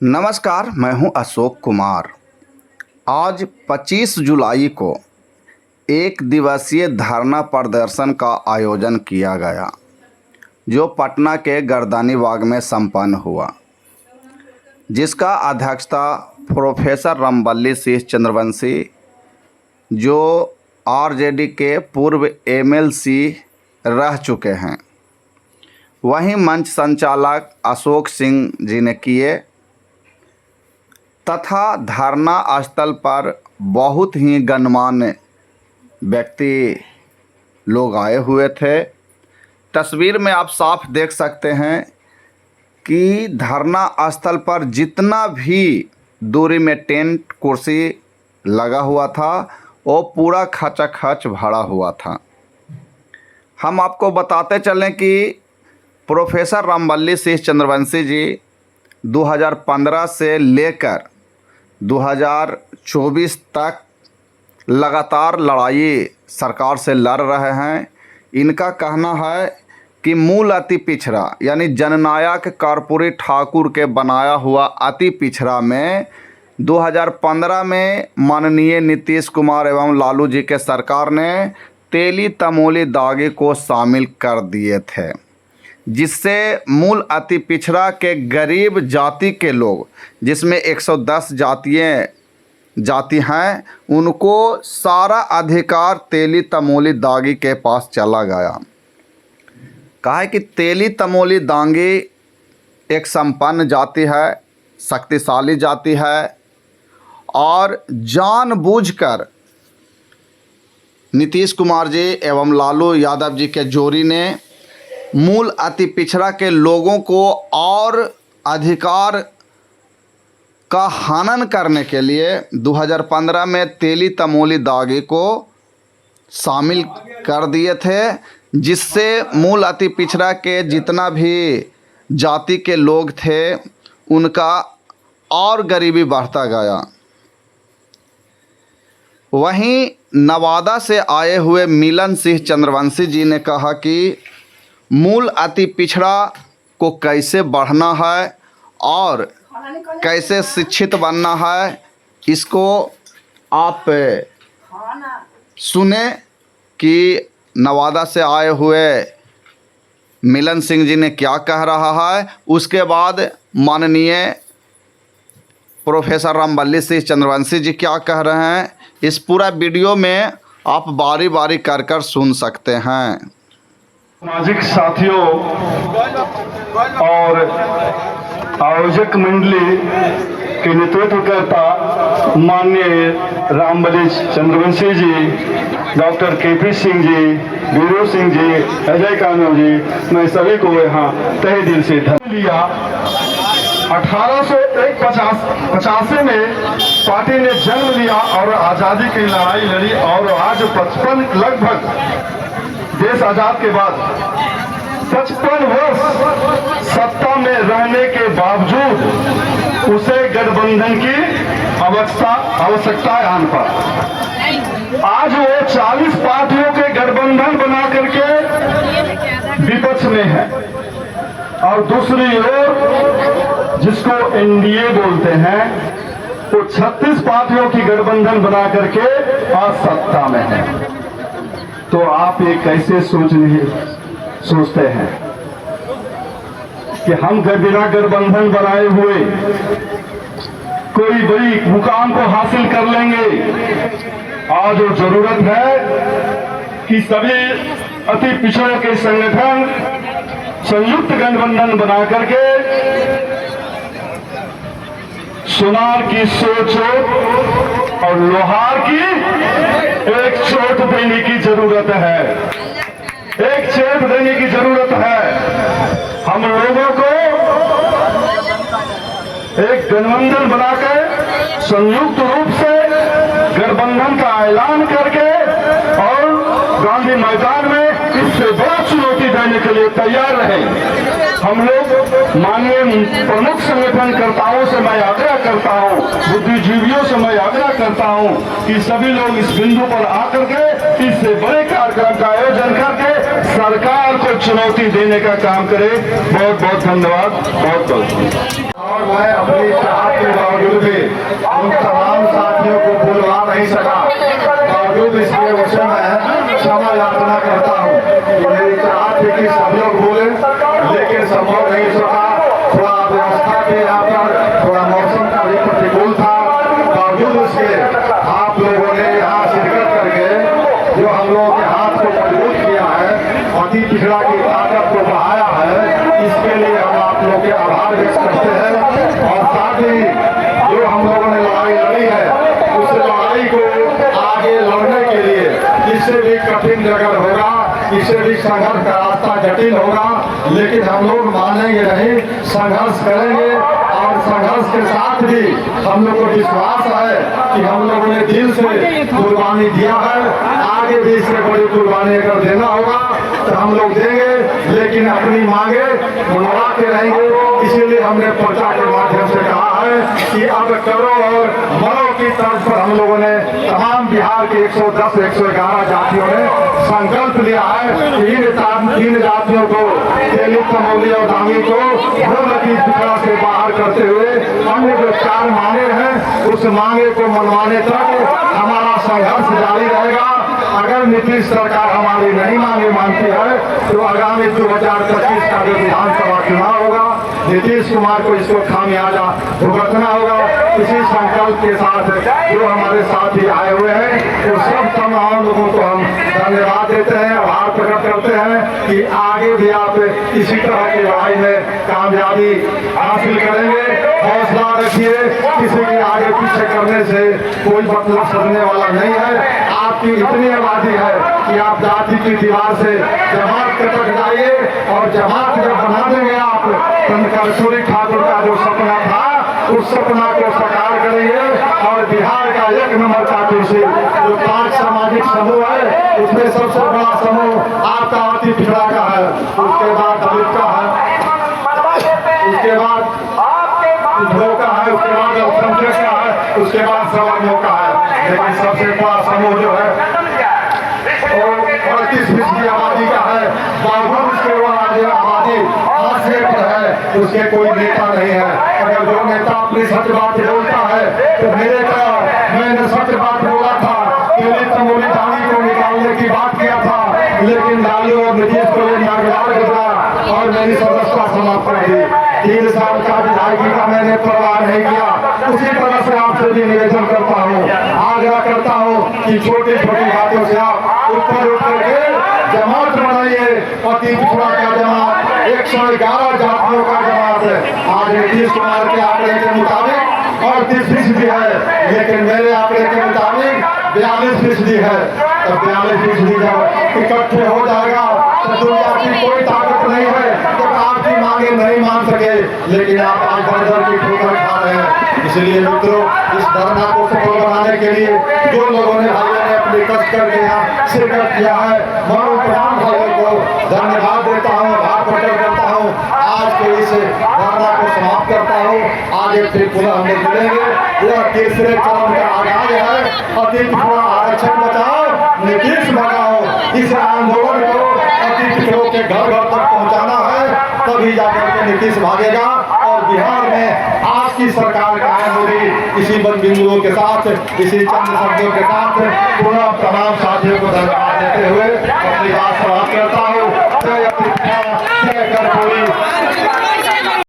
नमस्कार, मैं हूं अशोक कुमार। आज 25 जुलाई को एक दिवसीय धरना प्रदर्शन का आयोजन किया गया, जो पटना के गर्दनी बाग में संपन्न हुआ, जिसका अध्यक्षता प्रोफेसर रामबली सिंह चंद्रवंशी, जो आरजेडी के पूर्व एमएलसी रह चुके हैं, वहीं मंच संचालक अशोक सिंह जी ने किए तथा धरना स्थल पर बहुत ही गणमान्य व्यक्ति लोग आए हुए थे। तस्वीर में आप साफ देख सकते हैं कि धरना स्थल पर जितना भी दूरी में टेंट कुर्सी लगा हुआ था वो पूरा खचाखच भरा हुआ था। हम आपको बताते चलें कि प्रोफेसर रामबली सिंह चंद्रवंशी जी 2015 से लेकर 2024 तक लगातार लड़ाई सरकार से लड़ रहे हैं। इनका कहना है कि मूल अति पिछड़ा यानी जननायक कर्पूरी ठाकुर के बनाया हुआ अति पिछड़ा में 2015 में माननीय नीतीश कुमार एवं लालू जी के सरकार ने तेली तमोली दागी को शामिल कर दिए थे, जिससे मूल अति पिछड़ा के गरीब जाति के लोग, जिसमें 110 जाति हैं, उनको सारा अधिकार तेली तमोली दागी के पास चला गया। कहा है कि तेली तमोली दागी एक संपन्न जाति है, शक्तिशाली जाति है, और जानबूझकर नीतीश कुमार जी एवं लालू यादव जी के जोड़ी ने मूल अति पिछड़ा के लोगों को और अधिकार का हनन करने के लिए 2015 में तेली तमोली दागी को शामिल कर दिए थे, जिससे मूल अति पिछड़ा के जितना भी जाति के लोग थे उनका और गरीबी बढ़ता गया। वहीं नवादा से आए हुए मिलन सिंह चंद्रवंशी जी ने कहा कि मूल अति पिछड़ा को कैसे बढ़ना है और कैसे शिक्षित बनना है, इसको आप सुने कि नवादा से आए हुए मिलन सिंह जी ने क्या कह रहा है। उसके बाद माननीय प्रोफेसर रामबली सिंह चंद्रवंशी जी क्या कह रहे हैं, इस पूरा वीडियो में आप बारी बारी कर सुन सकते हैं। सामाजिक साथियों और आयोजक मंडली के नेतृत्वकर्ता माननीय रामबली चंद्रवंशी जी, डॉक्टर केपी सिंह जी, वीरू सिंह जी, अजय कानू जी, मैं सभी को यहाँ तहे दिल से धन्यवाद दिया। 1885 में पार्टी ने जन्म लिया और आज़ादी की लड़ाई लड़ी, और आज 55 लगभग देश आजाद के बाद 55 वर्ष सत्ता में रहने के बावजूद उसे गठबंधन की आवश्यकता आन पर आज वो 40 पार्टियों के गठबंधन बना करके विपक्ष में है, और दूसरी ओर जिसको एनडीए बोलते हैं वो 36 पार्टियों की गठबंधन बना करके आज सत्ता में है। तो आप ये कैसे सोचते हैं कि हम बिना गठबंधन बनाए हुए कोई बड़ी मुकाम को हासिल कर लेंगे? आज जो जरूरत है कि सभी अति पिछड़ों के संगठन संयुक्त गठबंधन बना करके सुनार की सोच और लोहार की एक चोट देने की जरूरत है, एक चोट देने की जरूरत है। हम लोगों को एक गठबंधन बनाकर संयुक्त रूप से गठबंधन का ऐलान करके और गांधी मैदान में इससे बड़ा चुनौती देने के लिए तैयार रहे। हम लोग माननीय प्रमुख संगठनकर्ताओं से मैं आग्रह करता हूं, बुद्धिजीवियों से मैं आग्रह करता हूं कि सभी लोग इस बिंदु पर आकर के इससे बड़े कार्यक्रम का आयोजन करके सरकार को चुनौती देने का काम करें। बहुत बहुत धन्यवाद, बहुत बहुत। और मैं अपनी उन तमाम साथियों को बुलवा नहीं सका, बावजूद इसके विषय में क्षमा याचना करता हूँ। मेरी चाहत थी कि सब लोग बोले, लेकिन संभव नहीं सका। थोड़ा व्यवस्था के यहाँ पर थोड़ा मौसम का भी प्रतिकूल था, बावजूद उसके आप लोगों ने यहाँ शिरकत करके जो हम लोगों के हाथ को मजबूत किया है, अति पिछड़ा की ताकत को बढ़ाया है, इसके लिए हम आप लोग के आभार व्यक्त करते हैं। और साथ ही जो हम लोगों ने लड़ाई लड़ी है, उस लड़ाई को आगे लड़ने के लिए इससे भी कठिन जगह होगा, इससे भी संघर्ष का रास्ता जटिल होगा, लेकिन हम लोग मानेंगे नहीं, संघर्ष करेंगे। और संघर्ष के साथ भी हम लोग को विश्वास है कि हम लोगों ने दिल से कुर्बानी दिया है, आगे भी इससे बड़ी कुर्बानी अगर देना होगा तो हम लोग देंगे, लेकिन अपनी मांगे मनवाते रहेंगे। इसीलिए हमने पर्चा के माध्यम से कहा है कि अब करो और मरो की तर्ज पर हम लोगों ने तमाम बिहार के 110-111 जातियों ने संकल्प लिया है कि इन जातियों को, दलित, तमोली और दांगी को भूमि पिछड़ा से बाहर करते हुए हमने जो 4 मांगे हैं, उस मांगे को मनवाने तक हमारा संघर्ष जारी रहेगा। अगर नीतीश सरकार हमारी नहीं मांगे मानती है तो आगामी 2025 का जो विधानसभा चुनाव होगा, नीतीश कुमार को इसको खामियाजा भुगतना होगा। इसी संकल्प के साथ जो हमारे साथी आए हुए हैं, वो सब तमाम लोगों को हम धन्यवाद देते हैं, आभार प्रकट करते हैं कि आगे भी आप इसी तरह की लड़ाई में कामयाबी हासिल करेंगे। हौसला रखिए, किसी के आगे पीछे करने से कोई मतलब सदने वाला नहीं है। आपकी इतनी आबादी है कि आप जाति की दीवार से जमात तक जाइए, और जमात जब बना देंगे आप, कर्पूरी ठाकुर का जो सपना था, उस सपना को साकार करेंगे। और बिहार का 1 नंबर चाटुर्सी जो 5 सामाजिक समूह है, उसमें सबसे बड़ा समूह आपका अति पिछड़ा का है, उसके बाद दलित का है, उसके बाद उद्योग का है, उसके बाद अल्पसंख्यक का है, उसके बाद सवर्णों का है। लेकिन सबसे बड़ा समूह जो है वो 38% आबादी का है। बावजूद उसके आबादी हाशिए पर है, उसके कोई नेता नहीं है। अगर जो नेता अपनी सच बात बोलता है तो मैंने सच बात बोला था, दलित, तमोली, दांगी को निकालने की बात किया था, लेकिन लालू और नीतीश को ये नागवार गुजरा और मेरी सदस्यता समाप्त कर दी। 3 साल का विधायकी का मैंने परवाह नहीं किया। उसी तरह से आपसे भी निवेदन करता हूँ, आग्रह करता हूँ कि छोटी छोटी बातों से आप ऊपर उठ करके जमात बनाइए। अति पिछड़ा का जमात 111 जातियों का जमात है। आज नीतीश कुमार के आंकड़े के मुताबिक 38% है, लेकिन मेरे आंकड़े के मुताबिक 42% है। तो 42% जब इकट्ठे हो जाएगा तो दुनिया की कोई ताकत नहीं है तो आपकी मांगे नहीं मान सके, लेकिन आप आज दर की ठोकर खा रहे हैं। इसलिए मित्रों, इस धरना को सफल बनाने के लिए जो लोगों ने भाइयों ने अपनी कष्ट करके यहाँ शिरकत किया है, मैं तमाम भाइयों को धन्यवाद देता हूँ, आभार प्रकट करता हूँ। आज के इस धरना को समाप्त करता हूँ। आगे फिर पुनः हम लोग मिलेंगे। यह तीसरे चरण का आगाज है। अति पिछड़ा आरक्षण बचाओ, नीतीश भगाओ। इस आंदोलन को अति पिछड़ों के घर घर तक पहुँचाना है, तभी जाकर के नीतीश भागेगा और बिहार में आपकी सरकार का है। मोदी इसी बिंदुओं के साथ, इसी चंद शब्दों के साथ पुनः तमाम साथियों को धन्यवाद देते हुए अपनी बात समाप्त करता हूँ। जय कर्पूरी।